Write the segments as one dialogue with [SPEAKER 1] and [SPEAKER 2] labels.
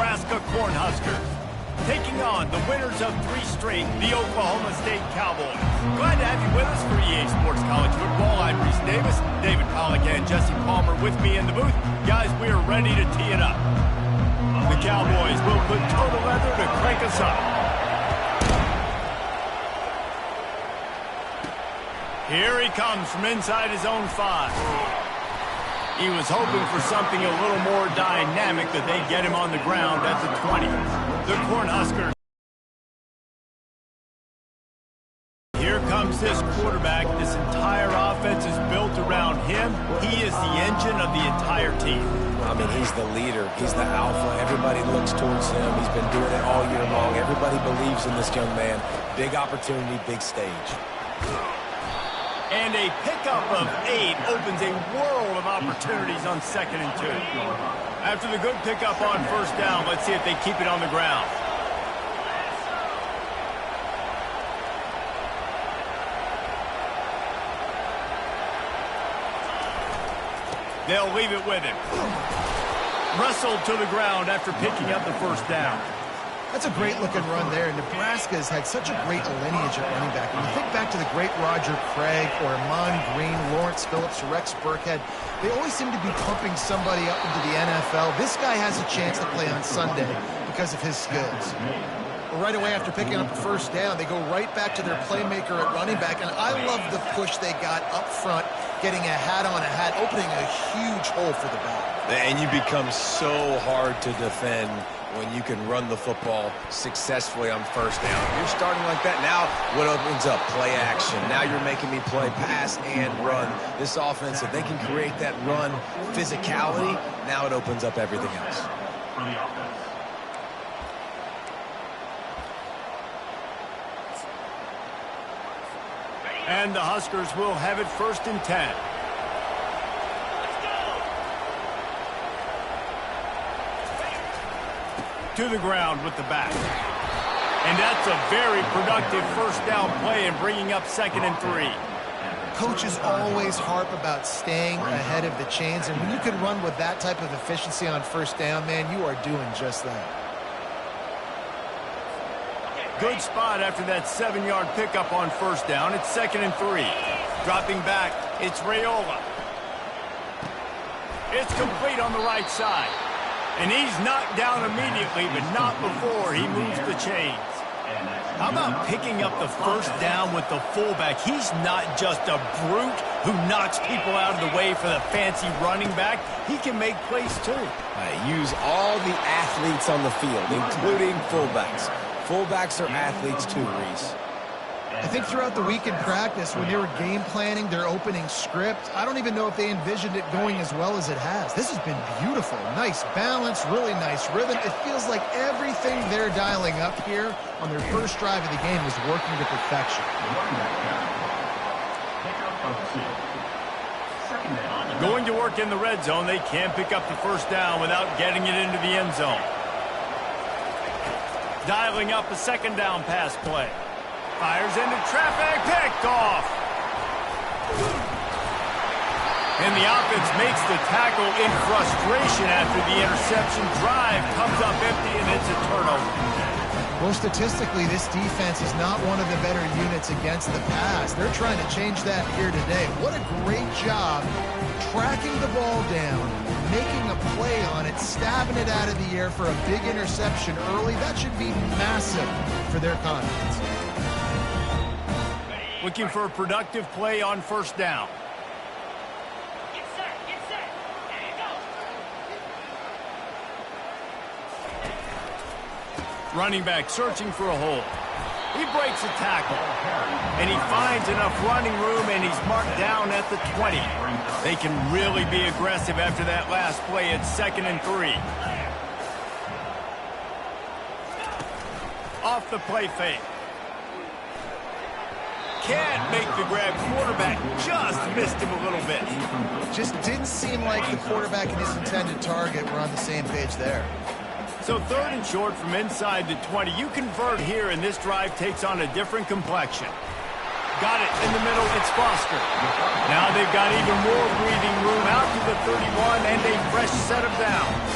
[SPEAKER 1] Nebraska Cornhuskers, taking on the winners of 3 straight, the Oklahoma State Cowboys. Glad to have you with us for EA Sports College Football. I'm Reese Davis, David Pollack, and Jesse Palmer with me in the booth. Guys, we are ready to tee it up. The Cowboys will put total leather to crank us up. Here he comes from inside his own 5. He was hoping for something a little more dynamic, that they'd get him on the ground at the 20. The Cornhuskers. Here comes this quarterback. This entire offense is built around him. He is the engine of the entire team.
[SPEAKER 2] I mean, he's the leader. He's the alpha. Everybody looks towards him. He's been doing it all year long. Everybody believes in this young man. Big opportunity, big stage.
[SPEAKER 1] And a pickup of 8 opens a world of opportunities on 2nd and 2. After the good pickup on 1st down, let's see if they keep it on the ground. They'll leave it with him. Wrestled to the ground after picking up the 1st down.
[SPEAKER 3] That's a great-looking run there. Nebraska has had such a great lineage at running back. When you think back to the great Roger Craig or Amon Green, Lawrence Phillips, Rex Burkhead, they always seem to be pumping somebody up into the NFL. This guy has a chance to play on Sunday because of his skills. Right away after picking up the 1st down, they go right back to their playmaker at running back, and I love the push they got up front, getting a hat on a hat, opening a huge hole for the back.
[SPEAKER 2] And you become so hard to defend when you can run the football successfully on 1st down. You're starting like that. Now what opens up? Play action. Now you're making me play pass and run. This offense, if they can create that run physicality, now it opens up everything else.
[SPEAKER 1] And the Huskers will have it 1st and 10. To the ground with the back. And that's a very productive 1st down play and bringing up 2nd and 3.
[SPEAKER 3] Coaches always harp about staying ahead of the chains, and when you can run with that type of efficiency on 1st down, man, you are doing just that.
[SPEAKER 1] Good spot after that 7-yard pickup on 1st down. It's 2nd and 3. Dropping back, it's Raiola. It's complete on the right side. And he's knocked down immediately, but not before he moves the chains. How about picking up the 1st down with the fullback? He's not just a brute who knocks people out of the way for the fancy running back. He can make plays too.
[SPEAKER 2] Use all the athletes on the field, including fullbacks. Fullbacks are athletes too, Reese.
[SPEAKER 3] I think throughout the week in practice, when they were game planning their opening script, I don't even know if they envisioned it going as well as it has. This has been beautiful. Nice balance, really nice rhythm. It feels like everything they're dialing up here on their 1st drive of the game is working to perfection.
[SPEAKER 1] Going to work in the red zone, they can't pick up the 1st down without getting it into the end zone. Dialing up a 2nd down pass play. Fires into traffic, picked off. And the offense makes the tackle in frustration after the interception. Drive comes up empty, and it's a turnover.
[SPEAKER 3] Well, statistically, this defense is not one of the better units against the pass. They're trying to change that here today. What a great job tracking the ball down, making a play on it, stabbing it out of the air for a big interception early. That should be massive for their confidence.
[SPEAKER 1] Looking for a productive play on 1st down.
[SPEAKER 4] Get set, get set. There you go.
[SPEAKER 1] Running back searching for a hole. He breaks a tackle. And he finds enough running room, and he's marked down at the 20. They can really be aggressive after that last play. It's 2nd and 3. Off the play fake. Can't make the grab. Quarterback just missed him a little bit.
[SPEAKER 3] Just didn't seem like the quarterback and his intended target were on the same page there.
[SPEAKER 1] So 3rd and short from inside the 20. You convert here, and this drive takes on a different complexion. Got it in the middle. It's Foster. Now they've got even more breathing room out to the 31 and a fresh set of downs.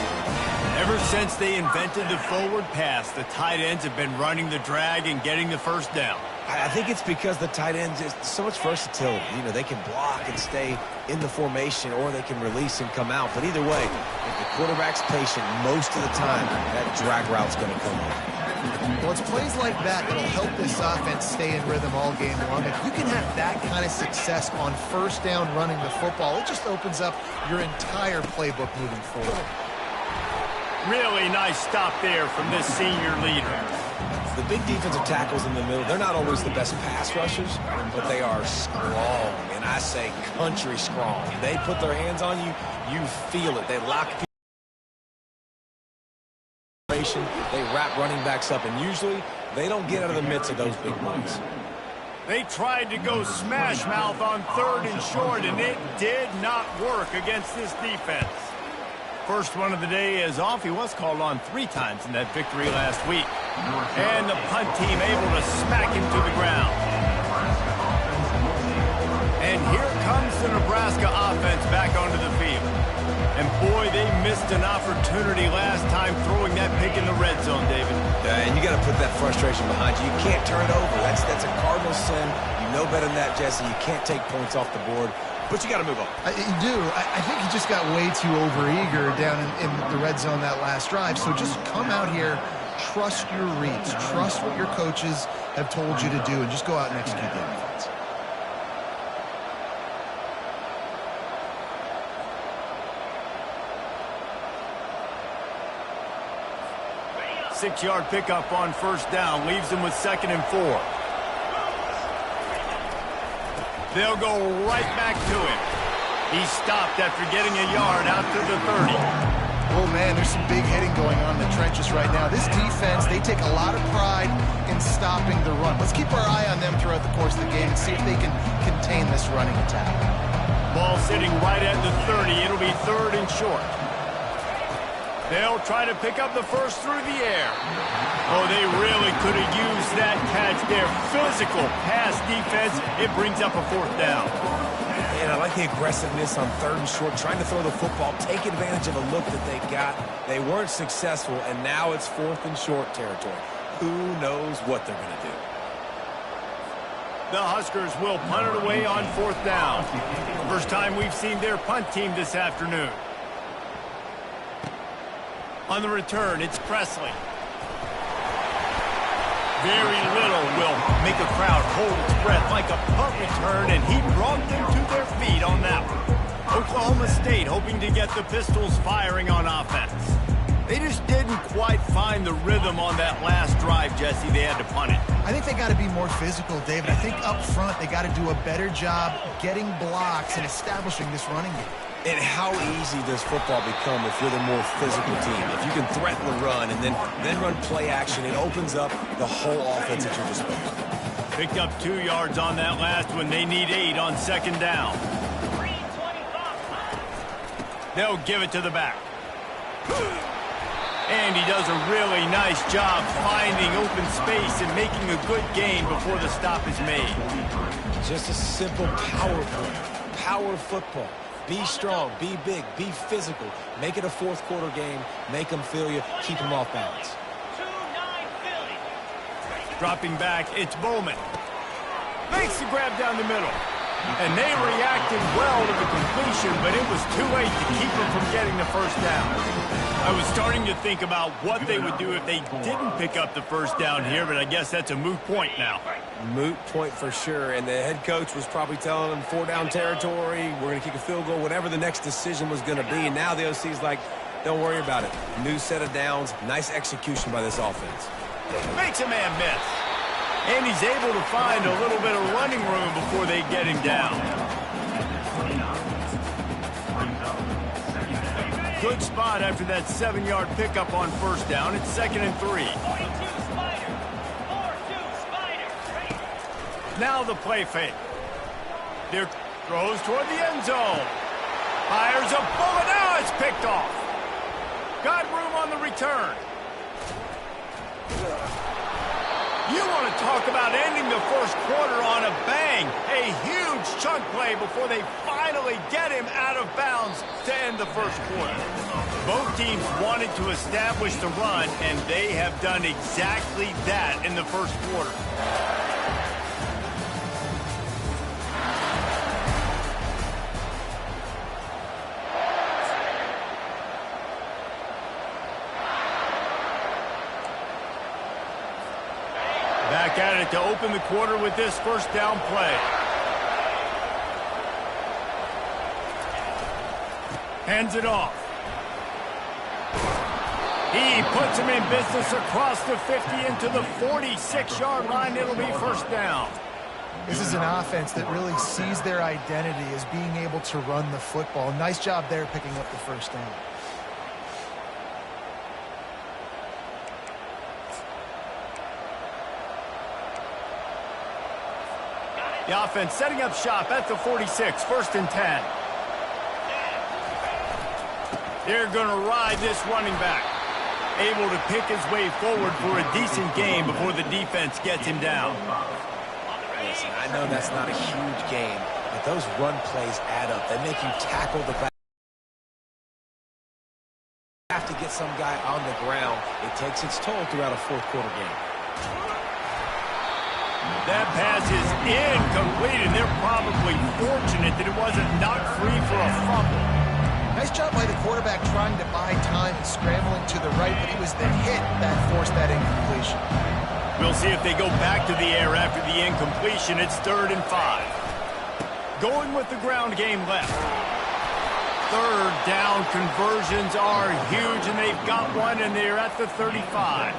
[SPEAKER 1] Ever since they invented the forward pass, the tight ends have been running the drag and getting the first down.
[SPEAKER 2] I think it's because the tight ends is so much versatility. You know, they can block and stay in the formation, or they can release and come out. But either way, if the quarterback's patient most of the time, that drag route's going to come up.
[SPEAKER 3] Well, it's plays like that that'll help this offense stay in rhythm all game long. If you can have that kind of success on first down running the football, it just opens up your entire playbook moving forward.
[SPEAKER 1] Really nice stop there from this senior leader.
[SPEAKER 2] The big defensive tackles in the middle, they're not always the best pass rushers, but they are strong, and I say country strong. They put their hands on you, you feel it. They lock people. They wrap running backs up, and usually they don't get out of the midst of those big boys.
[SPEAKER 1] They tried to go smash mouth on 3rd and short, and it did not work against this defense. First one of the day is off. He was called on 3 times in that victory last week. And the punt team able to smack him to the ground. And here comes the Nebraska offense back onto the field. And boy, they missed an opportunity last time throwing that pick in the red zone, David.
[SPEAKER 2] And you got to put that frustration behind you. You can't turn it over. That's a cardinal sin. You know better than that, Jesse. You can't take points off the board. But you got to move on.
[SPEAKER 3] You do. I think he just got way too overeager down in the red zone that last drive. So just come out here, trust your reads, trust what your coaches have told you to do, and just go out and execute the offense.
[SPEAKER 1] Six-yard pickup on first down leaves them with 2nd and 4. They'll go right back to him. He stopped after getting a yard out to the 30.
[SPEAKER 3] Oh, man, there's some big hitting going on in the trenches right now. This defense, they take a lot of pride in stopping the run. Let's keep our eye on them throughout the course of the game and see if they can contain this running attack.
[SPEAKER 1] Ball sitting right at the 30. It'll be 3rd and short. They'll try to pick up the first through the air. Oh, they really could have used that catch there. Physical pass defense. It brings up a 4th down.
[SPEAKER 2] And I like the aggressiveness on 3rd and short, trying to throw the football, take advantage of a look that they got. They weren't successful, and now it's 4th and short territory. Who knows what they're going to do?
[SPEAKER 1] The Huskers will punt it away on 4th down. First time we've seen their punt team this afternoon. On the return, it's Presley. Very little will make a crowd hold its breath like a punt return, and he brought them to their feet on that one. Oklahoma State hoping to get the Pistols firing on offense. They just didn't quite find the rhythm on that last drive, Jesse. They had to punt it.
[SPEAKER 3] I think they got to be more physical, David. I think up front they got to do a better job getting blocks and establishing this running game.
[SPEAKER 2] And how easy does football become if you're the more physical team? If you can threaten the run and then run play action, it opens up the whole offense at your disposal.
[SPEAKER 1] Picked up 2 yards on that last one. They need 8 on 2nd down. They'll give it to the back. And he does a really nice job finding open space and making a good gain before the stop is made.
[SPEAKER 2] Just a simple power play. Power football. Be strong, be big, be physical. Make it a 4th quarter game. Make them feel you. Keep them off balance.
[SPEAKER 1] Dropping back, it's Bowman. Makes the grab down the middle. And they reacted well to the completion, but it was too late to keep them from getting the first down. I was starting to think about what they would do if they didn't pick up the first down here, but I guess that's a moot point now.
[SPEAKER 2] Moot point for sure, and the head coach was probably telling them 4-down territory, we're going to kick a field goal, whatever the next decision was going to be. And now the OC's like, don't worry about it. New set of downs, nice execution by this offense.
[SPEAKER 1] Makes a man miss. And he's able to find a little bit of running room before they get him down. Good spot after that 7-yard pickup on first down. It's 2nd and 3. Now the play fake. There throws toward the end zone. Fires a bullet. Now it's picked off. Got room on the return. You want to talk about ending the first quarter on a bang. A huge chunk play before they finally get him out of bounds to end the first quarter. Both teams wanted to establish the run, and they have done exactly that in the first quarter. Back at it to open the quarter with this first down play. Hands it off. He puts him in business across the 50 into the 46-yard line. It'll be first down.
[SPEAKER 3] This is an offense that really sees their identity as being able to run the football. Nice job there picking up the first down.
[SPEAKER 1] The offense setting up shop at the 46, first and 10. They're going to ride this running back. Able to pick his way forward for a decent game before the defense gets him down.
[SPEAKER 2] Listen, I know that's not a huge game, but those run plays add up. They make you tackle the back. You have to get some guy on the ground. It takes its toll throughout a fourth quarter game.
[SPEAKER 1] That pass is incomplete, and they're probably fortunate that it wasn't knocked free for a fumble.
[SPEAKER 3] Nice job by the quarterback trying to buy time and scrambling to the right, but it was the hit that forced that incompletion.
[SPEAKER 1] We'll see if they go back to the air after the incompletion. It's 3rd and 5. Going with the ground game left. Third down conversions are huge, and they've got one, and they're at the 35.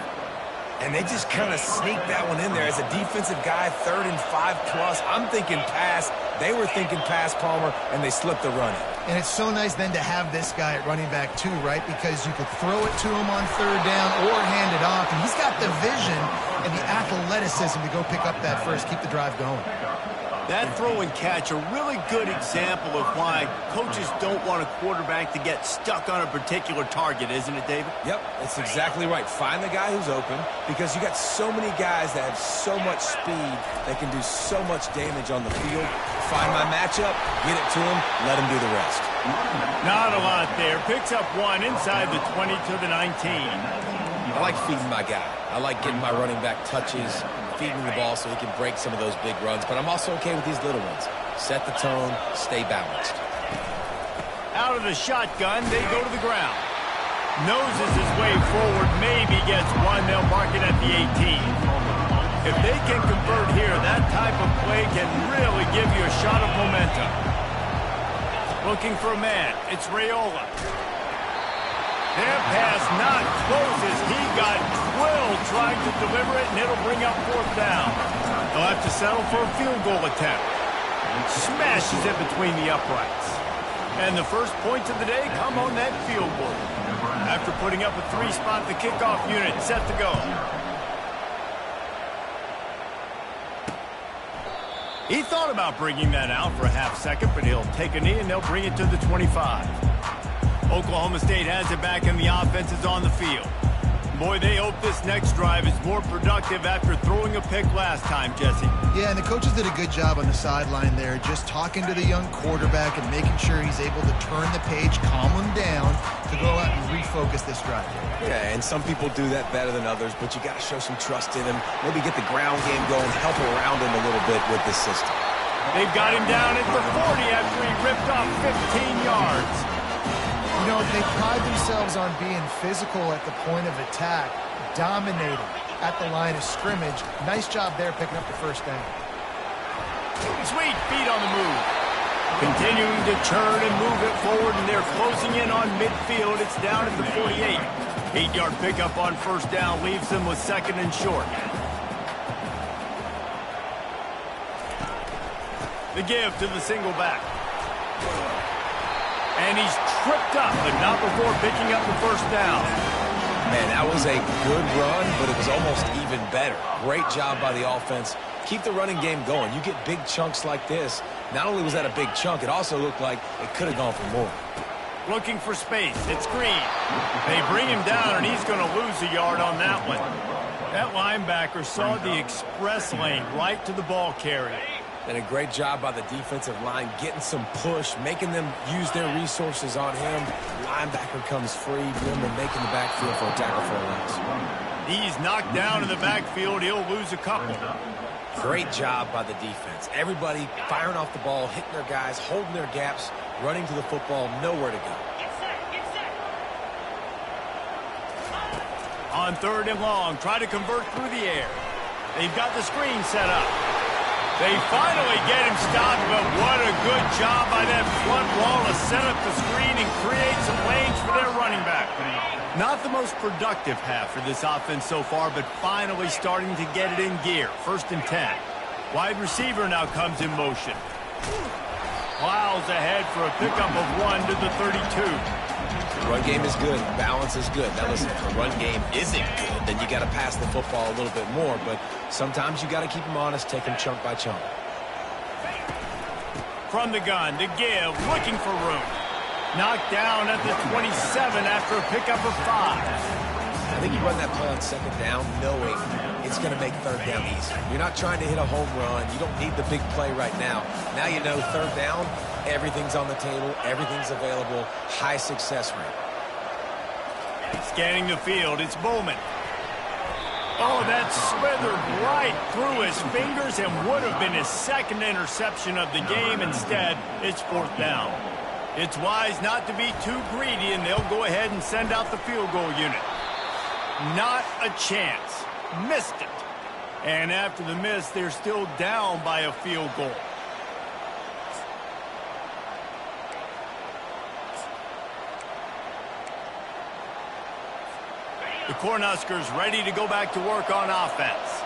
[SPEAKER 2] And they just kind of sneaked that one in there. As a defensive guy, 3rd and 5 plus. I'm thinking pass. They were thinking pass, Palmer, and they slipped the run in.
[SPEAKER 3] And it's so nice then to have this guy at running back too, right? Because you could throw it to him on 3rd down or hand it off. And he's got the vision and the athleticism to go pick up that first, keep the drive going.
[SPEAKER 1] That throw and catch, a really good example of why coaches don't want a quarterback to get stuck on a particular target, isn't it, David?
[SPEAKER 2] Yep, that's exactly right. Find the guy who's open, because you got so many guys that have so much speed that can do so much damage on the field. Find my matchup, get it to him, let him do the rest.
[SPEAKER 1] Not a lot there. Picks up one inside the 20 to the 19.
[SPEAKER 2] I like feeding my guy. I like getting my running back touches, feeding the ball so he can break some of those big runs. But I'm also okay with these little ones. Set the tone, stay balanced.
[SPEAKER 1] Out of the shotgun, they go to the ground. Noses his way forward, maybe gets one. They'll mark it at the 18. If they can convert here, that type of play can really give you a shot of momentum. Looking for a man. It's Raiola. Their pass not close as he got drilled trying to deliver it, and it'll bring up 4th down. They'll have to settle for a field goal attempt. Smashes it between the uprights. And the first points of the day come on that field goal. After putting up a 3-spot, the kickoff unit set to go. He thought about bringing that out for a half second, but he'll take a knee and they'll bring it to the 25. Oklahoma State has it back and the offense is on the field. Boy, they hope this next drive is more productive after throwing a pick last time, Jesse.
[SPEAKER 3] Yeah, and the coaches did a good job on the sideline there, just talking to the young quarterback and making sure he's able to turn the page, calm him down, to go out and refocus this drive.
[SPEAKER 2] Yeah, and some people do that better than others, but you got to show some trust in him. Maybe get the ground game going, help around him a little bit with this system.
[SPEAKER 1] They've got him down at the 40 after he ripped off 15 yards.
[SPEAKER 3] You know, they pride themselves on being physical at the point of attack, dominating at the line of scrimmage. Nice job there picking up the first down.
[SPEAKER 1] Sweet feet on the move. Continuing to turn and move it forward, and they're closing in on midfield. It's down at the 48. 8-yard pickup on first down leaves them with 2nd and short. The give to the single back. And he's tripped up, but not before picking up the first down.
[SPEAKER 2] Man, that was a good run, but it was almost even better. Great job by the offense. Keep the running game going. You get big chunks like this. Not only was that a big chunk, it also looked like it could have gone for more.
[SPEAKER 1] Looking for space. It's Green. They bring him down, and he's going to lose a yard on that one. That linebacker saw the express lane right to the ball carrier.
[SPEAKER 2] And a great job by the defensive line getting some push, making them use their resources on him. Linebacker comes free, Gilman making the backfield for a tackle for a loss.
[SPEAKER 1] He's knocked down in the backfield. He'll lose a couple.
[SPEAKER 2] Great job by the defense. Everybody firing off the ball, hitting their guys, holding their gaps, running to the football, nowhere to go.
[SPEAKER 4] Get set, get set.
[SPEAKER 1] On 3rd and long, try to convert through the air. They've got the screen set up. They finally get him stopped, but what a good job by that front wall to set up the screen and create some lanes for their running back. Not the most productive half for this offense so far, but finally starting to get it in gear. 1st and 10. Wide receiver now comes in motion. Plows ahead for a pickup of 1 to the 32.
[SPEAKER 2] The run game is good. Balance is good. Now listen, if the run game isn't good, then you got to pass the football a little bit more. But sometimes you got to keep them honest, take them chunk by chunk.
[SPEAKER 1] From the gun, the give, looking for room. Knocked down at the 27 after a pickup of 5.
[SPEAKER 2] I think you run that play on 2nd down knowing it's going to make 3rd down easy. You're not trying to hit a home run. You don't need the big play right now. Now you know 3rd down, everything's on the table, everything's available, high success rate.
[SPEAKER 1] Scanning the field, it's Bowman. Oh, that slithered right through his fingers and would have been his 2nd interception of the game. Instead, it's 4th down. It's wise not to be too greedy, and they'll go ahead and send out the field goal unit. Not a chance. Missed it. And after the miss, they're still down by a field goal. The Cornhuskers ready to go back to work on offense.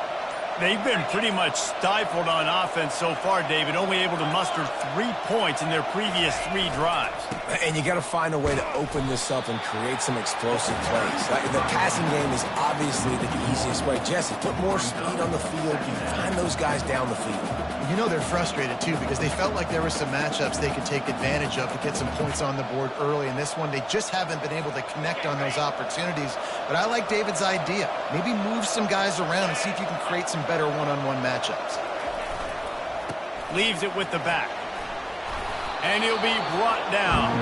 [SPEAKER 1] They've been pretty much stifled on offense so far, David, only able to muster 3 points in their previous 3 drives.
[SPEAKER 2] And you got to find a way to open this up and create some explosive plays. The passing game is obviously the easiest way. Jesse, put more speed on the field. You find those guys down the field.
[SPEAKER 3] You know they're frustrated, too, because they felt like there were some matchups they could take advantage of to get some points on the board early. In this one, they just haven't been able to connect on those opportunities. But I like David's idea. Maybe move some guys around and see if you can create some better one-on-one matchups.
[SPEAKER 1] Leaves it with the back. And he'll be brought down.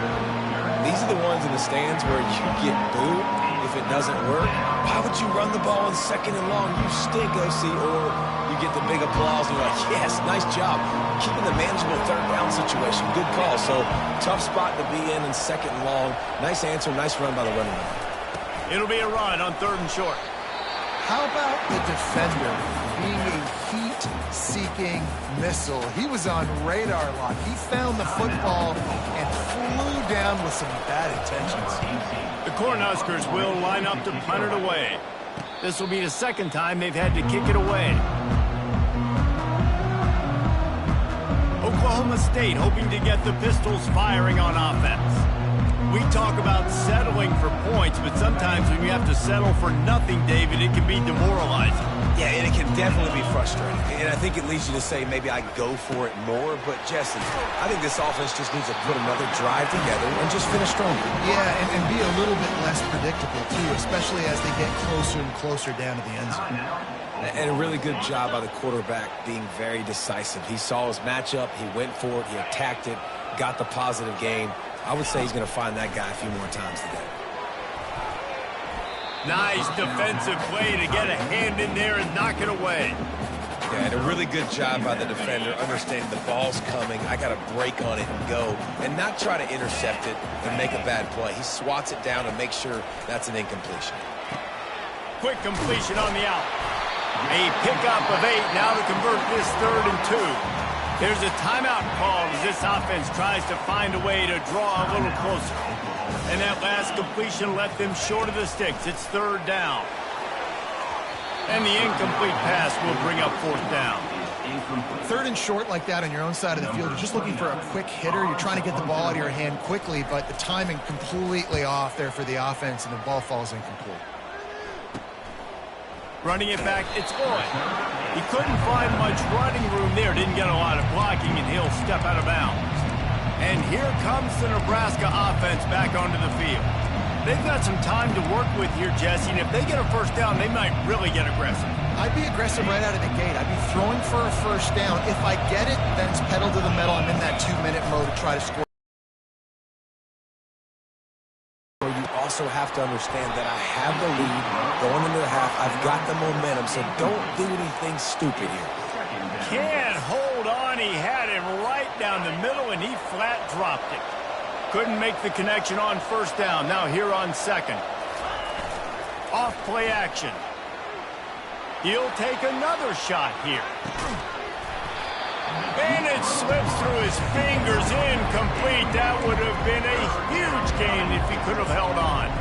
[SPEAKER 2] These are the ones in the stands where you get booed if it doesn't work. Why would you run the ball in 2nd and long? You stink, OC. Or you get the big applause and you're like, yes, nice job. Keeping the manageable 3rd down situation. Good call. So tough spot to be in 2nd and long. Nice answer, nice run by the running back.
[SPEAKER 1] It'll be a run on 3rd and short.
[SPEAKER 3] How about the defender being a heat-seeking missile? He was on radar lock. He found the football and flew down with some bad intentions.
[SPEAKER 1] The Cornhuskers will line up to punt it away. This will be the 2nd time they've had to kick it away. Oklahoma State hoping to get the Pistols firing on offense. We talk about settling for points, but sometimes when you have to settle for nothing, David, it can be demoralizing.
[SPEAKER 2] Yeah, and it can definitely be frustrating. And I think it leads you to say maybe I go for it more. But, Jesse, I think this offense just needs to put another drive together and just finish stronger.
[SPEAKER 3] Yeah, and be a little bit less predictable, too, especially as they get closer and closer down to the end zone.
[SPEAKER 2] And a really good job by the quarterback being very decisive. He saw his matchup. He went for it. He attacked it, got the positive gain. I would say he's going to find that guy a few more times today.
[SPEAKER 1] Nice defensive play to get a hand in there and knock it away.
[SPEAKER 2] Yeah, and a really good job by the defender, understanding the ball's coming. I got to break on it and go, and not try to intercept it and make a bad play. He swats it down and makes sure that's an incompletion.
[SPEAKER 1] Quick completion on the out. A pickup of 8 now to convert this 3rd and 2. There's a timeout called as this offense tries to find a way to draw a little closer. And that last completion left them short of the sticks. It's 3rd down. And the incomplete pass will bring up 4th down.
[SPEAKER 3] 3rd and short like that on your own side of the field, you're just looking for a quick hitter. You're trying to get the ball out of your hand quickly, but the timing completely off there for the offense, and the ball falls incomplete.
[SPEAKER 1] Running it back, it's Boyd. He couldn't find much running room there. Didn't get a lot of blocking, and he'll step out of bounds. And here comes the Nebraska offense back onto the field. They've got some time to work with here, Jesse, and if they get a first down, they might really get aggressive.
[SPEAKER 3] I'd be aggressive right out of the gate. I'd be throwing for a first down. If I get it, then it's pedal to the metal. I'm in that 2-minute mode to try to score.
[SPEAKER 2] You also have to understand that I have the lead going into the half. I've got the momentum, so don't do anything stupid here.
[SPEAKER 1] Can't hold on. He had him right down the middle, and he flat dropped it. Couldn't make the connection on first down. Now here on second. Off play action. He'll take another shot here. And it slips through his fingers, incomplete. That would have been a huge gain if he could have held on.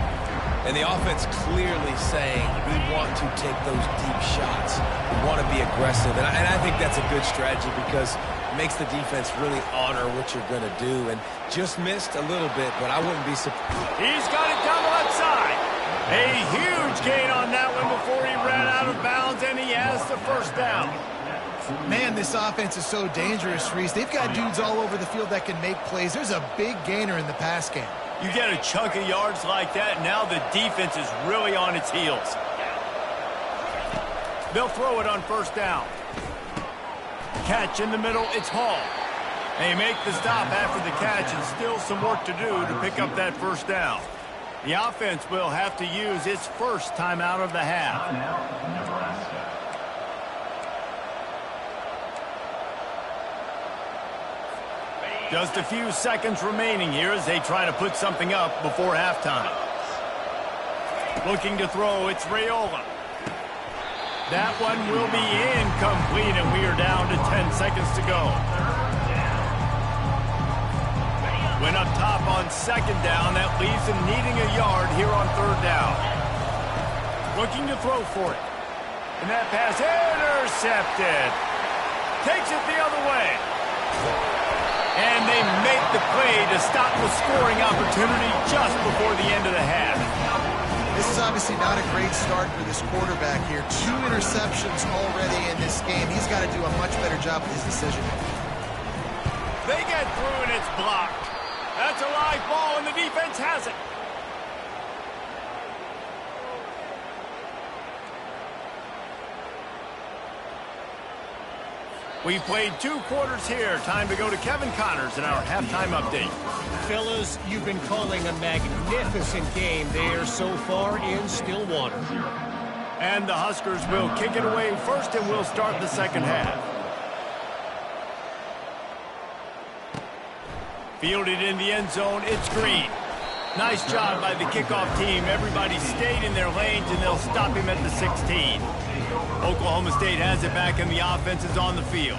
[SPEAKER 2] And the offense clearly saying we want to take those deep shots. We want to be aggressive. And I think that's a good strategy because it makes the defense really honor what you're going to do. And just missed a little bit, but I wouldn't be surprised.
[SPEAKER 1] He's got it down the left side. A huge gain on that one before he ran out of bounds, and he has the first down.
[SPEAKER 3] Man, this offense is so dangerous, Reese. They've got dudes all over the field that can make plays. There's a big gainer in the pass game.
[SPEAKER 1] You get a chunk of yards like that, now the defense is really on its heels. They'll throw it on first down. Catch in the middle, it's Hall. They make the stop after the catch, and still some work to do to pick up that first down. The offense will have to use its first timeout of the half. Just a few seconds remaining here as they try to put something up before halftime. Looking to throw, it's Raiola. That one will be incomplete, and we are down to 10 seconds to go. Went up top on second down. That leaves him needing a yard here on third down. Looking to throw for it. And that pass intercepted. Takes it the other way. And they make the play to stop the scoring opportunity just before the end of the half.
[SPEAKER 3] This is obviously not a great start for this quarterback here. 2 interceptions already in this game. He's got to do a much better job with his decision-making.
[SPEAKER 1] They get through, and it's blocked. That's a live ball, and the defense has it. We've played 2 quarters here. Time to go to Kevin Connors in our halftime update.
[SPEAKER 5] Fellas, you've been calling a magnificent game there so far in Stillwater.
[SPEAKER 1] And the Huskers will kick it away first, and we'll start the second half. Fielded in the end zone, it's Green. Nice job by the kickoff team. Everybody stayed in their lanes, and they'll stop him at the 16. Oklahoma State has it back, and the offense is on the field.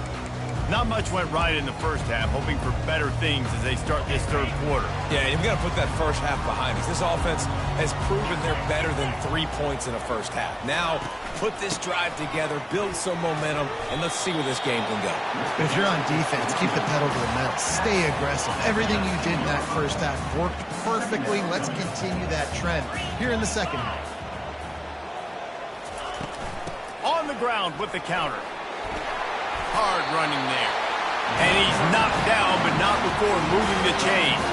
[SPEAKER 1] Not much went right in the first half, hoping for better things as they start this third quarter.
[SPEAKER 2] Yeah, you've got to put that first half behind us. This offense has proven they're better than 3 points in a first half. Now, put this drive together, build some momentum, and let's see where this game can go.
[SPEAKER 3] But if you're on defense, keep the pedal to the metal. Stay aggressive. Everything you did in that first half worked perfectly. Let's continue that trend here in the second half.
[SPEAKER 1] On the ground with the counter. Hard running there. And he's knocked down, but not before moving the chains.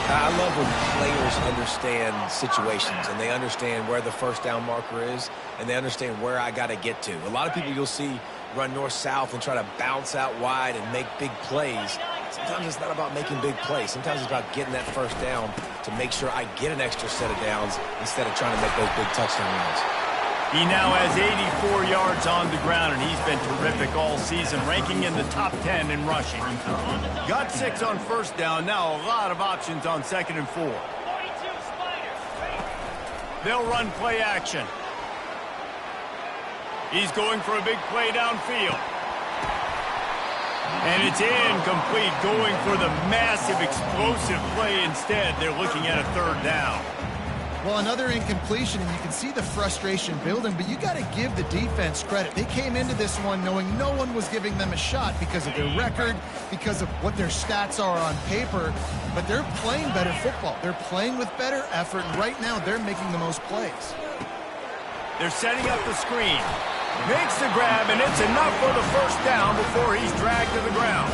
[SPEAKER 2] I love when players understand situations, and they understand where the first down marker is, and they understand where I got to get to. A lot of people you'll see run north-south and try to bounce out wide and make big plays. Sometimes it's not about making big plays. Sometimes it's about getting that first down to make sure I get an extra set of downs instead of trying to make those big touchdown runs.
[SPEAKER 1] He now has 84 yards on the ground, and he's been terrific all season, ranking in the top 10 in rushing. Got 6 on first down. Now a lot of options on second and 4.
[SPEAKER 4] 42 Spiders.
[SPEAKER 1] They'll run play action. He's going for a big play downfield. And it's incomplete, going for the massive explosive play instead. They're looking at a third down.
[SPEAKER 3] Well, another incompletion, and you can see the frustration building, but you got to give the defense credit. They came into this one knowing no one was giving them a shot because of their record, because of what their stats are on paper, but they're playing better football. They're playing with better effort, and right now they're making the most plays.
[SPEAKER 1] They're setting up the screen. Makes the grab, and it's enough for the first down before he's dragged to the ground.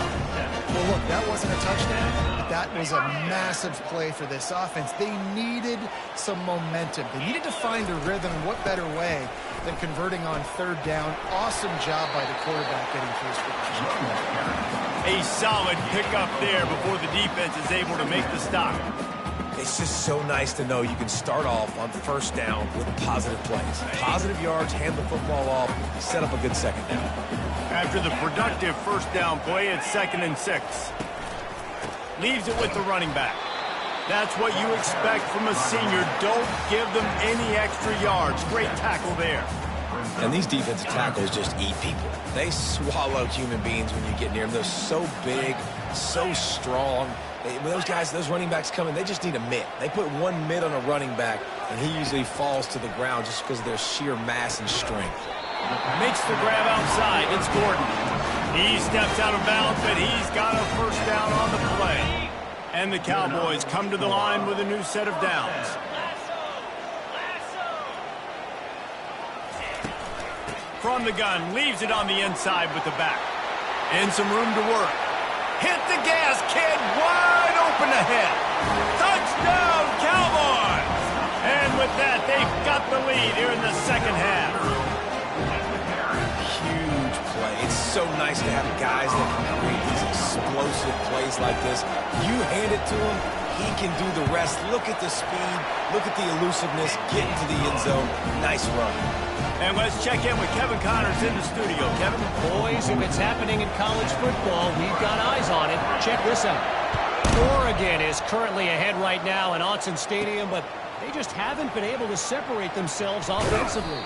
[SPEAKER 3] Well, look, that wasn't a touchdown, but that was a massive play for this offense. They needed some momentum. They needed to find a rhythm, and what better way than converting on third down. Awesome job by the quarterback getting to his position.
[SPEAKER 1] A solid pickup there before the defense is able to make the stop.
[SPEAKER 2] It's just so nice to know you can start off on first down with positive plays. Positive yards, hand the football off, set up a good second down.
[SPEAKER 1] After the productive first down play, it's 2nd and 6. Leaves it with the running back. That's what you expect from a senior. Don't give them any extra yards. Great tackle there.
[SPEAKER 2] And these defensive tackles just eat people. They swallow human beings when you get near them. They're so big, so strong. When those guys, those running backs come in, they just need a mitt. They put one mitt on a running back, and he usually falls to the ground just because of their sheer mass and strength.
[SPEAKER 1] Makes the grab outside. It's Gordon. He steps out of bounds, but he's got a first down on the play. And the Cowboys come to the line with a new set of downs. From the gun, leaves it on the inside with the back. And some room to work. Hit the gas, kid. Wide open ahead. Touchdown, Cowboys! And with that, they've got the lead here in the second half.
[SPEAKER 2] Huge play. It's so nice to have guys that can create these explosive plays like this. You hand it to him, he can do the rest. Look at the speed. Look at the elusiveness. Get into the end zone. Nice run.
[SPEAKER 1] And let's check in with Kevin Connors in the studio. Kevin?
[SPEAKER 5] Boys, if it's happening in college football, we've got eyes on it. Check this out. Oregon is currently ahead right now in Autzen Stadium, but they just haven't been able to separate themselves offensively.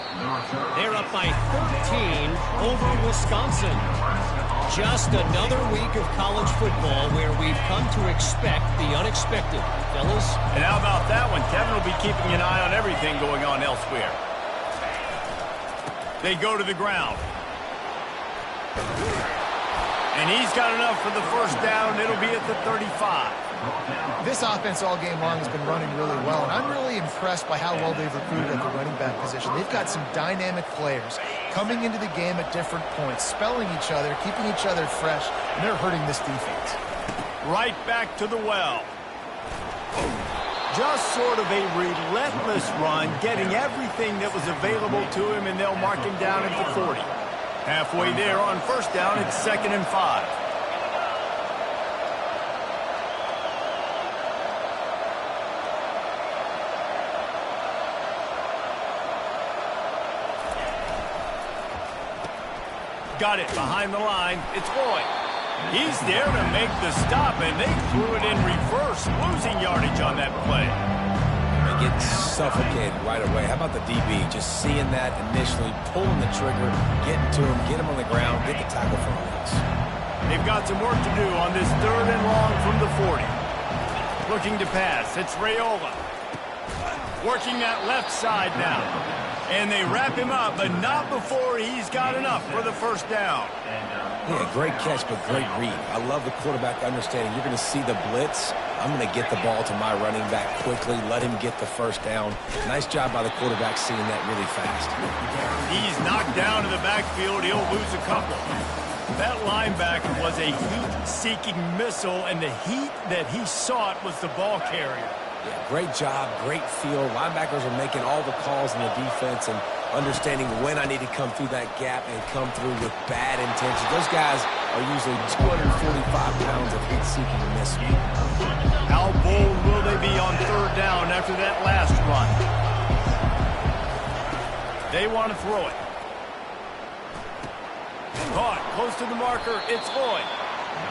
[SPEAKER 5] They're up by 13 over Wisconsin. Just another week of college football where we've come to expect the unexpected, fellas.
[SPEAKER 1] And how about that one? Kevin will be keeping an eye on everything going on elsewhere. They go to the ground. And he's got enough for the first down. It'll be at the 35.
[SPEAKER 3] This offense all game long has been running really well, and I'm really impressed by how well they've recruited at the running back position. They've got some dynamic players coming into the game at different points, spelling each other, keeping each other fresh, and they're hurting this defense.
[SPEAKER 1] Right back to the well. Just sort of a relentless run, getting everything that was available to him, and they'll mark him down at the 40. Halfway there on first down, it's 2nd and 5. Got it behind the line. It's Boyd. He's there to make the stop, and they threw it in reverse, losing yardage on that play.
[SPEAKER 2] They get suffocated right away. How about the DB? Just seeing that initially, pulling the trigger, getting to him, get him on the ground, get the tackle for us.
[SPEAKER 1] They've got some work to do on this 3rd and long from the 40. Looking to pass. It's Raiola. Working that left side now. And they wrap him up, but not before he's got enough for the first down.
[SPEAKER 2] Yeah, great catch, but great read. I love the quarterback understanding. You're going to see the blitz. I'm going to get the ball to my running back quickly, let him get the first down. Nice job by the quarterback seeing that really fast.
[SPEAKER 1] He's knocked down in the backfield. He'll lose a couple. That linebacker was a heat-seeking missile, and the heat that he sought was the ball carrier.
[SPEAKER 2] Yeah, great job, great feel. Linebackers are making all the calls in the defense and understanding when I need to come through that gap and come through with bad intentions. Those guys are usually 245 pounds of heat-seeking miss.
[SPEAKER 1] How bold will they be on 3rd down after that last run? They want to throw it. Caught close to the marker. It's Boyd.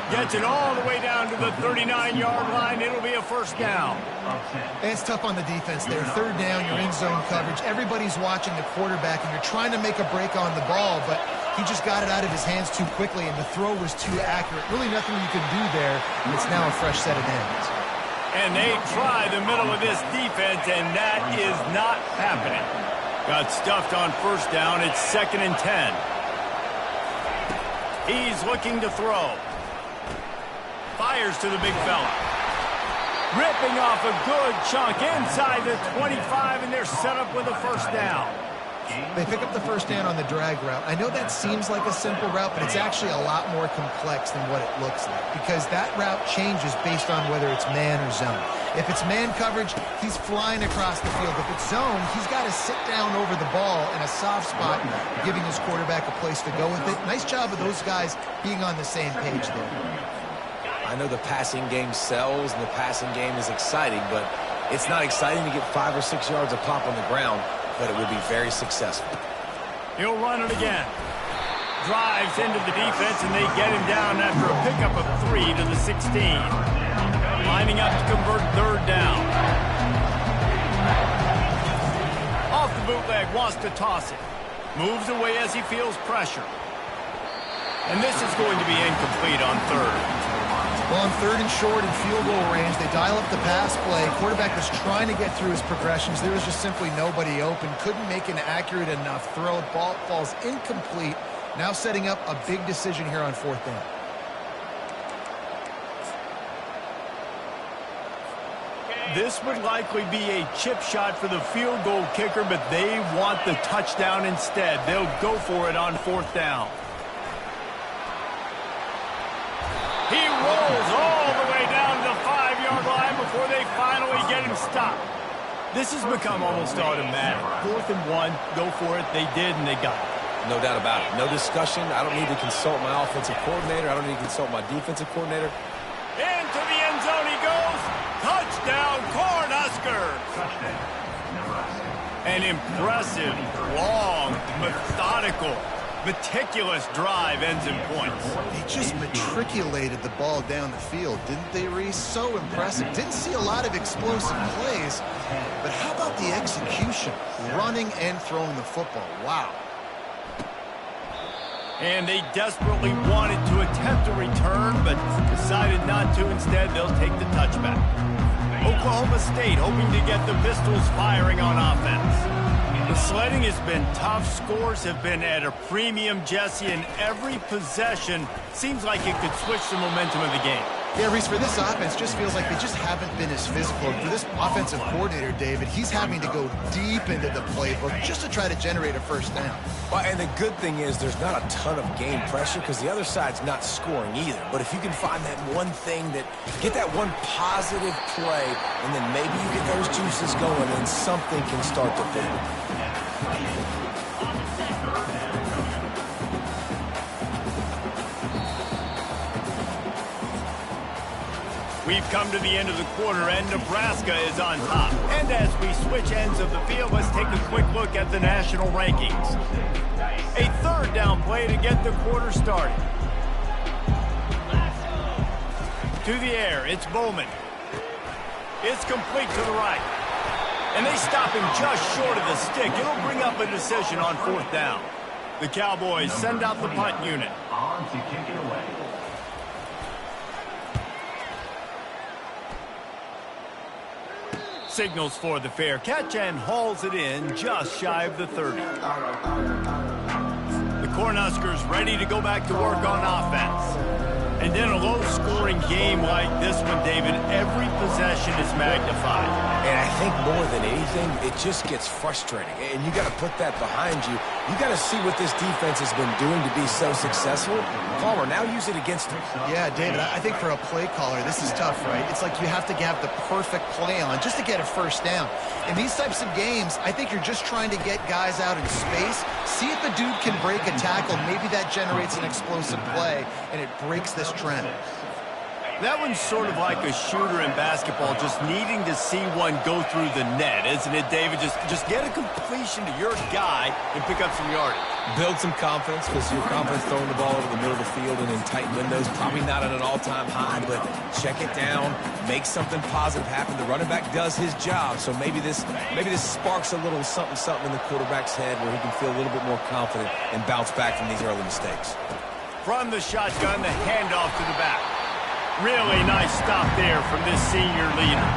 [SPEAKER 1] Gets it all the way down to the 39-yard line. It'll be a first down.
[SPEAKER 3] It's tough on the defense there. 3rd down, you're in zone coverage. Everybody's watching the quarterback, and you're trying to make a break on the ball, but he just got it out of his hands too quickly, and the throw was too accurate. Really nothing you can do there, and it's now a fresh set of downs.
[SPEAKER 1] And they try the middle of this defense, and that is not happening. Got stuffed on first down. It's 2nd and 10. He's looking to throw. Fires to the big fella. Ripping off a good chunk inside the 25, and they're set up with a first down.
[SPEAKER 3] They pick up the first down on the drag route. I know that seems like a simple route, but it's actually a lot more complex than what it looks like because that route changes based on whether it's man or zone. If it's man coverage, he's flying across the field. If it's zone, he's got to sit down over the ball in a soft spot, giving his quarterback a place to go with it. Nice job of those guys being on the same page there.
[SPEAKER 2] I know the passing game sells and the passing game is exciting, but it's not exciting to get 5 or 6 yards a pop on the ground, but it will be very successful.
[SPEAKER 1] He'll run it again. Drives into the defense, and they get him down after a pickup of 3 to the 16. Lining up to convert third down. Off the bootleg, wants to toss it. Moves away as he feels pressure. And this is going to be incomplete on third.
[SPEAKER 3] Well, on third and short in field goal range, they dial up the pass play. Quarterback was trying to get through his progressions. There was just simply nobody open. Couldn't make an accurate enough throw. Ball falls incomplete. Now setting up a big decision here on fourth down.
[SPEAKER 1] This would likely be a chip shot for the field goal kicker, but they want the touchdown instead. They'll go for it on fourth down. He rolls all the way down to the 5-yard line before they finally get him stopped. This has become almost automatic. 4th and 1, go for it. They did, and they got it.
[SPEAKER 2] No doubt about it. No discussion. I don't need to consult my offensive coordinator. I don't need to consult my defensive coordinator.
[SPEAKER 1] Into the end zone he goes. Touchdown, Cornhuskers. An impressive, long, methodical, meticulous drive ends in points.
[SPEAKER 3] They just matriculated the ball down the field, didn't they, Reese? So impressive. Didn't see a lot of explosive plays, but how about the execution? Running and throwing the football. Wow.
[SPEAKER 1] And they desperately wanted to attempt a return, but decided not to. Instead, they'll take the touchback. Oklahoma State hoping to get the Pistols firing on offense. The sledding has been tough. Scores have been at a premium, Jesse, and every possession seems like it could switch the momentum of the game.
[SPEAKER 3] Yeah, Reese, for this offense, just feels like they just haven't been as physical. For this offensive coordinator, David, he's having to go deep into the playbook just to try to generate a first down.
[SPEAKER 2] Well, and the good thing is there's not a ton of game pressure because the other side's not scoring either. But if you can find that one thing get that one positive play, and then maybe you get those juices going and something can start to build.
[SPEAKER 1] We've come to the end of the quarter, and Nebraska is on top. And as we switch ends of the field, let's take a quick look at the national rankings. A third down play to get the quarter started. To the air, it's Bowman. It's complete to the right. And they stop him just short of the stick. It'll bring up a decision on fourth down. The Cowboys send out the punt unit.
[SPEAKER 6] On to kick it away.
[SPEAKER 1] Signals for the fair catch and hauls it in just shy of the 30. The Cornhuskers ready to go back to work on offense. And in a low-scoring game like this one, David, every possession is magnified.
[SPEAKER 2] And I think more than anything, it just gets frustrating. And you got to put that behind you. You got to see what this defense has been doing to be so successful. Palmer, now use it against them.
[SPEAKER 3] Yeah, David, I think for a play caller, this is tough, right? It's like you have to have the perfect play on just to get a first down. In these types of games, I think you're just trying to get guys out in space, see if a dude can break a tackle. Maybe that generates an explosive play, and it breaks this trend.
[SPEAKER 1] That one's sort of like a shooter in basketball, just needing to see one go through the net, isn't it, David? Just get a completion to your guy and pick up some yardage.
[SPEAKER 2] Build some confidence, because your confidence throwing the ball over the middle of the field and in tight windows, probably not at an all-time high, but check it down, make something positive happen. The running back does his job, so maybe this sparks a little something in the quarterback's head where he can feel a little bit more confident and bounce back from these early mistakes.
[SPEAKER 1] From the shotgun, the handoff to the back. Really nice stop there from this senior leader.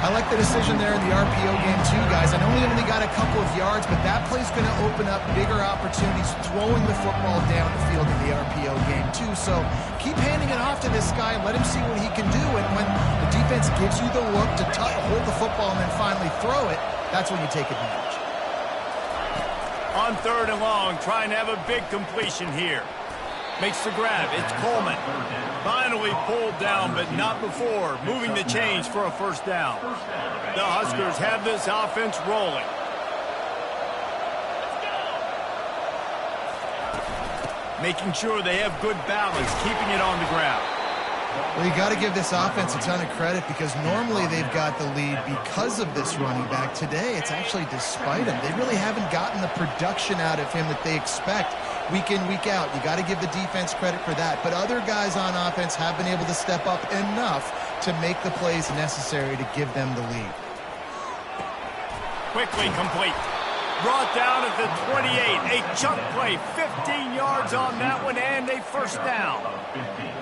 [SPEAKER 3] I like the decision there in the RPO game too, guys. I know he only got a couple of yards, but that play's going to open up bigger opportunities throwing the football down the field in the RPO game too. So keep handing it off to this guy and let him see what he can do. And when the defense gives you the look to hold the football and then finally throw it, that's when you take advantage.
[SPEAKER 1] On 3rd and long, trying to have a big completion here. Makes the grab. It's Coleman. Finally pulled down, but not before. Moving the chains for a first down. The Huskers have this offense rolling. Making sure they have good balance, keeping it on the ground.
[SPEAKER 3] Well, you got to give this offense a ton of credit because normally they've got the lead because of this running back. Today, it's actually despite him. They really haven't gotten the production out of him that they expect week in, week out. You got to give the defense credit for that. But other guys on offense have been able to step up enough to make the plays necessary to give them the lead.
[SPEAKER 1] Quickly complete. Brought down at the 28. A chunk play, 15 yards on that one, and a first down.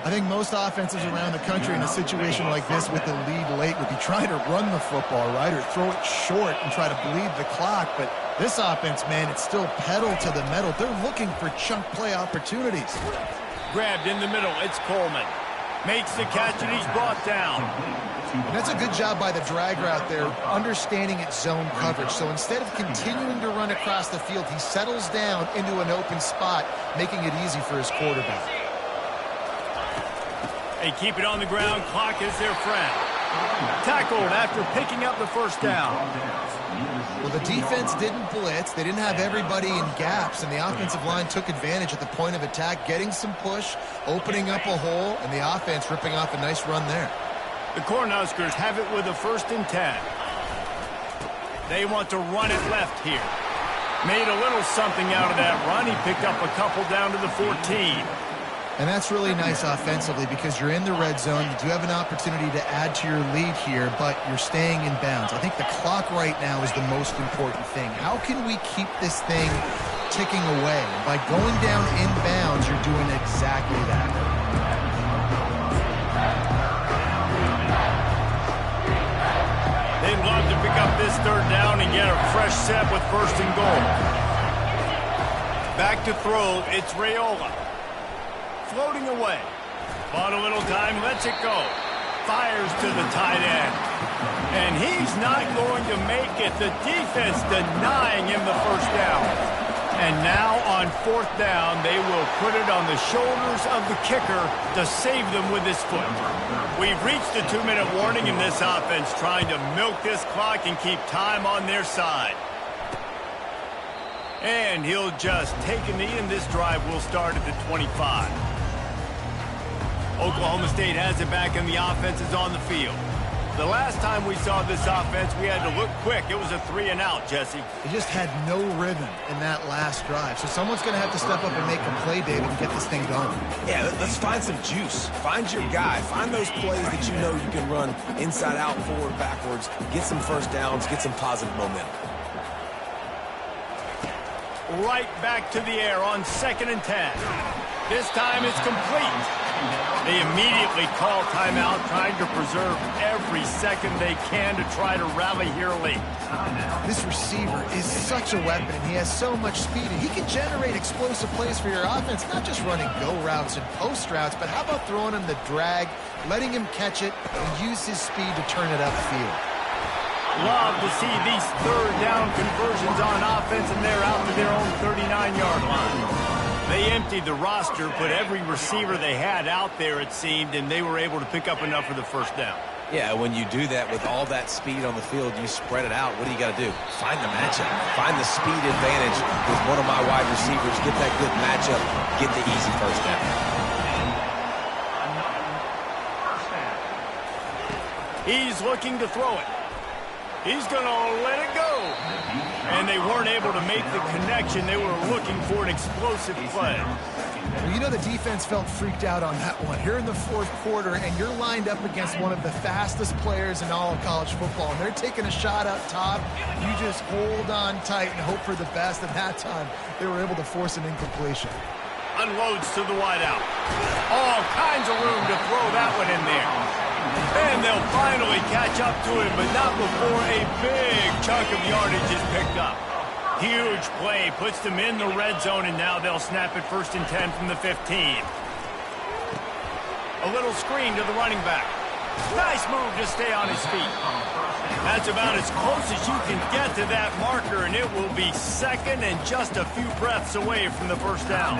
[SPEAKER 3] I think most offenses around the country in a situation like this with the lead late would be trying to run the football, right, or throw it short and try to bleed the clock. But this offense, man, it's still pedal to the metal. They're looking for chunk play opportunities.
[SPEAKER 1] Grabbed in the middle. It's Coleman. Makes the catch, and he's brought down.
[SPEAKER 3] And that's a good job by the drag route there, understanding its zone coverage. So instead of continuing to run across the field, he settles down into an open spot, making it easy for his quarterback.
[SPEAKER 1] They keep it on the ground. Clock is their friend. Tackled after picking up the first down.
[SPEAKER 3] Well, the defense didn't blitz. They didn't have everybody in gaps, and the offensive line took advantage at the point of attack, getting some push, opening up a hole, and the offense ripping off a nice run there.
[SPEAKER 1] The Cornhuskers have it with a 1st and 10. They want to run it left here. Made a little something out of that run. He picked up a couple down to the 14.
[SPEAKER 3] And that's really nice offensively because you're in the red zone. You do have an opportunity to add to your lead here, but you're staying in bounds. I think the clock right now is the most important thing. How can we keep this thing ticking away? By going down in bounds, you're doing exactly that.
[SPEAKER 1] They'd love to pick up this 3rd down and get a fresh set with 1st and goal. Back to throw, it's Raiola. Floating away. Bought a little time, lets it go. Fires to the tight end. And he's not going to make it. The defense denying him the first down. And now on 4th down, they will put it on the shoulders of the kicker to save them with his foot. We've reached the 2-minute warning in this offense, trying to milk this clock and keep time on their side. And he'll just take a knee, and this drive will start at the 25. Oklahoma State has it back, and the offense is on the field. The last time we saw this offense, we had to look quick. It was a 3-and-out, Jesse.
[SPEAKER 3] He just had no rhythm in that last drive. So someone's going to have to step up and make a play, David, and get this thing going.
[SPEAKER 2] Yeah, let's find some juice. Find your guy. Find those plays that you know you can run inside out, forward, backwards. Get some first downs. Get some positive momentum.
[SPEAKER 1] Right back to the air on 2nd and 10. This time it's complete. They immediately call timeout, trying to preserve every second they can to try to rally here late.
[SPEAKER 3] This receiver is such a weapon, and he has so much speed, and he can generate explosive plays for your offense, not just running go routes and post routes, but how about throwing him the drag, letting him catch it, and use his speed to turn it upfield.
[SPEAKER 1] Love to see these 3rd down conversions on offense, and they're out to their own 39-yard line. They emptied the roster, put every receiver they had out there, it seemed, and they were able to pick up enough for the first down.
[SPEAKER 2] Yeah, when you do that with all that speed on the field, you spread it out. What do you got to do? Find the matchup. Find the speed advantage with one of my wide receivers. Get that good matchup. Get the easy first down.
[SPEAKER 1] He's looking to throw it. He's going to let it go. And they weren't able to make the connection. They were looking for an explosive play.
[SPEAKER 3] Well, you know the defense felt freaked out on that one. Here in the 4th quarter, and you're lined up against one of the fastest players in all of college football, and they're taking a shot up top. You just hold on tight and hope for the best. And that time, they were able to force an incompletion.
[SPEAKER 1] Unloads to the wideout. All kinds of room to throw that one in there. And they'll finally catch up to him, but not before a big chunk of yardage is picked up. Huge play, puts them in the red zone, and now they'll snap it 1st and 10 from the 15. A little screen to the running back. Nice move to stay on his feet. That's about as close as you can get to that marker, and it will be second and just a few breaths away from the first down.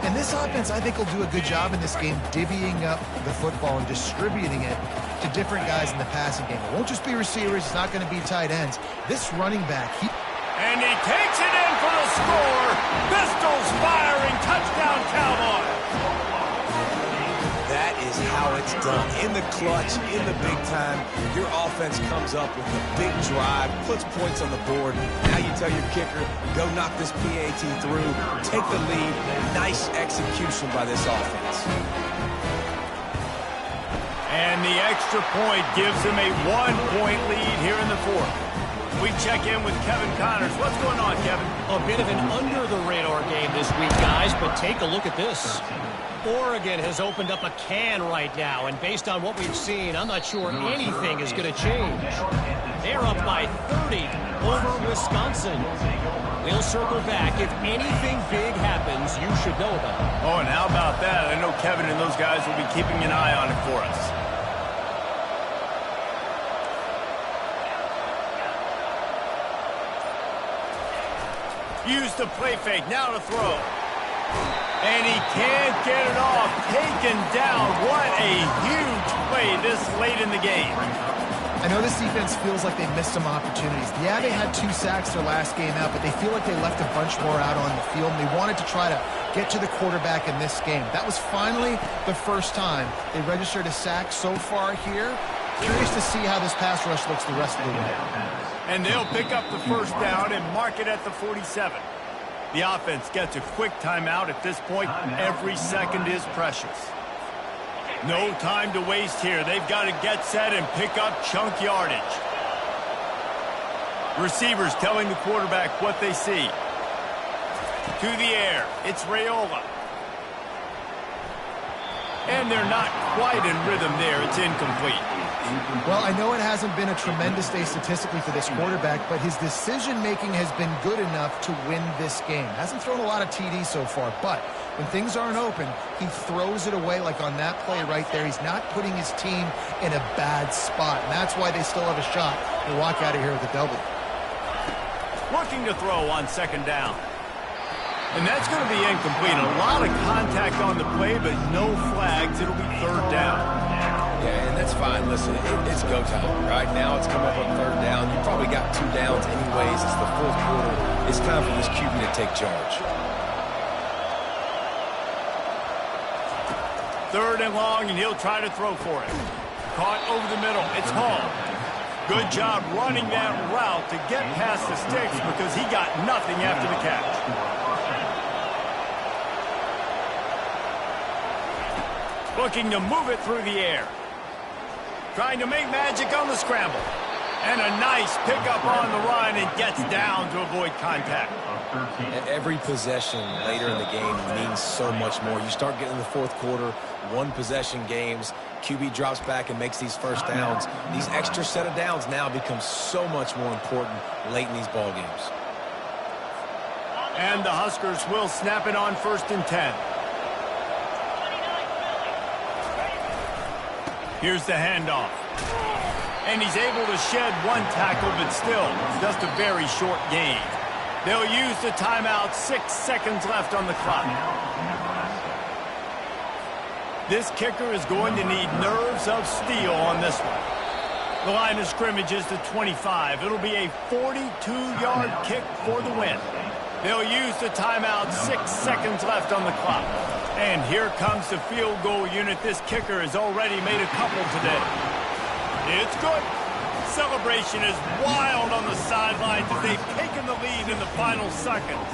[SPEAKER 3] And this offense, I think, will do a good job in this game divvying up the football and distributing it to different guys in the passing game. It won't just be receivers. It's not going to be tight ends. This running back,
[SPEAKER 1] and he takes it in for the score. Pistols firing. Touchdown, Cowboys.
[SPEAKER 2] That is how it's done. In the clutch, in the big time, your offense comes up with a big drive, puts points on the board. Now you tell your kicker, go knock this PAT through, take the lead. Nice execution by this offense.
[SPEAKER 1] And the extra point gives them a 1-point lead here in the fourth. We check in with Kevin Connors. What's going on, Kevin?
[SPEAKER 5] A bit of an under-the-radar game this week, guys, but take a look at this. Oregon has opened up a can right now, and based on what we've seen, I'm not sure anything is going to change. They're up by 30 over Wisconsin. We'll circle back. If anything big happens, you should know about it.
[SPEAKER 1] Oh, and how about that? I know Kevin and those guys will be keeping an eye on it for us. Use the play fake. Now to throw. And he can't get it off. Taken down. What a huge play this late in the game.
[SPEAKER 3] I know this defense feels like they missed some opportunities. Yeah, they had 2 sacks their last game out, but they feel like they left a bunch more out on the field, and they wanted to try to get to the quarterback in this game. That was finally the first time they registered a sack so far here. Curious to see how this pass rush looks the rest of the way.
[SPEAKER 1] And they'll pick up the first down and mark it at the 47. The offense gets a quick timeout at this point. Every second is precious. No time to waste here. They've got to get set and pick up chunk yardage. Receivers telling the quarterback what they see. To the air. It's Raiola. And they're not quite in rhythm there. It's incomplete.
[SPEAKER 3] Well, I know it hasn't been a tremendous day statistically for this quarterback, but his decision-making has been good enough to win this game. Hasn't thrown a lot of TDs so far, but when things aren't open, he throws it away like on that play right there. He's not putting his team in a bad spot, and that's why they still have a shot to walk out of here with a double.
[SPEAKER 1] Looking to throw on second down. And that's going to be incomplete. A lot of contact on the play, but no flags. It'll be third down.
[SPEAKER 2] Yeah, and that's fine. Listen, it's go time. Right now it's coming up on third down. You probably got 2 downs anyways. It's the fourth quarter. It's time for this QB to take charge.
[SPEAKER 1] Third and long, and he'll try to throw for it. Caught over the middle. It's Hall. Good job running that route to get past the sticks because he got nothing after the catch. Looking to move it through the air. Trying to make magic on the scramble. And a nice pickup on the run and gets down to avoid contact.
[SPEAKER 2] Every possession later in the game means so much more. You start getting in the fourth quarter, 1-possession games. QB drops back and makes these first downs. These extra set of downs now become so much more important late in these ball games.
[SPEAKER 1] And the Huskers will snap it on 1st and 10. Here's the handoff. And he's able to shed 1 tackle, but still just a very short gain. They'll use the timeout. 6 seconds left on the clock. This kicker is going to need nerves of steel on this one. The line of scrimmage is the 25. It'll be a 42-yard kick for the win. They'll use the timeout. 6 seconds left on the clock. And here comes the field goal unit. This kicker has already made a couple today. It's good. Celebration is wild on the sidelines as they've taken the lead in the final seconds.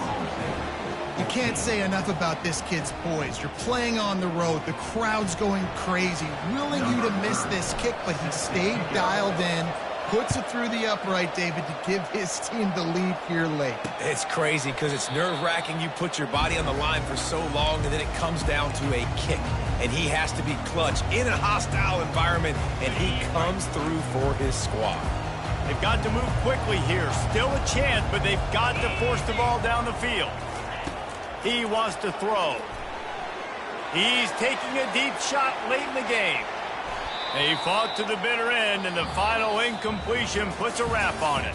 [SPEAKER 3] You can't say enough about this kid's poise. You're playing on the road. The crowd's going crazy, willing you to miss this kick, but he stayed dialed in, puts it through the upright, David, to give his team the lead here late.
[SPEAKER 2] It's crazy because it's nerve-wracking. You put your body on the line for so long, and then it comes down to a kick. And he has to be clutch in a hostile environment, and he comes through for his squad.
[SPEAKER 1] They've got to move quickly here. Still a chance, but they've got to force the ball down the field. He wants to throw. He's taking a deep shot late in the game. He fought to the bitter end, and the final incompletion puts a wrap on it.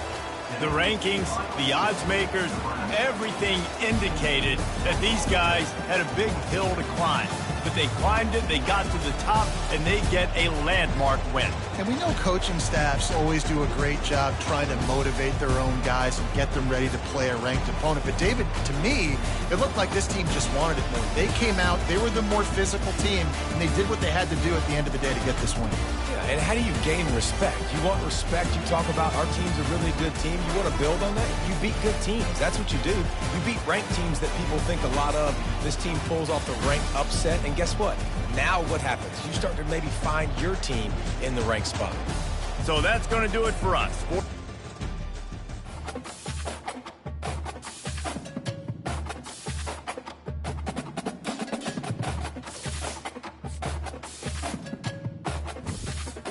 [SPEAKER 1] The rankings, the odds makers, everything indicated that these guys had a big hill to climb. But they climbed it, they got to the top, and they get a landmark win.
[SPEAKER 3] And we know coaching staffs always do a great job trying to motivate their own guys and get them ready to play a ranked opponent. But David, to me, it looked like this team just wanted it more. They came out, they were the more physical team, and they did what they had to do at the end of the day to get this win.
[SPEAKER 2] Yeah, and how do you gain respect? You want respect, you talk about our team's a really good team. You want to build on that? You beat good teams. That's what you do. You beat ranked teams that people think a lot of. This team pulls off the ranked upset, and guess what? Now what happens? You start to maybe find your team in the ranked spot.
[SPEAKER 1] So that's going to do it for us.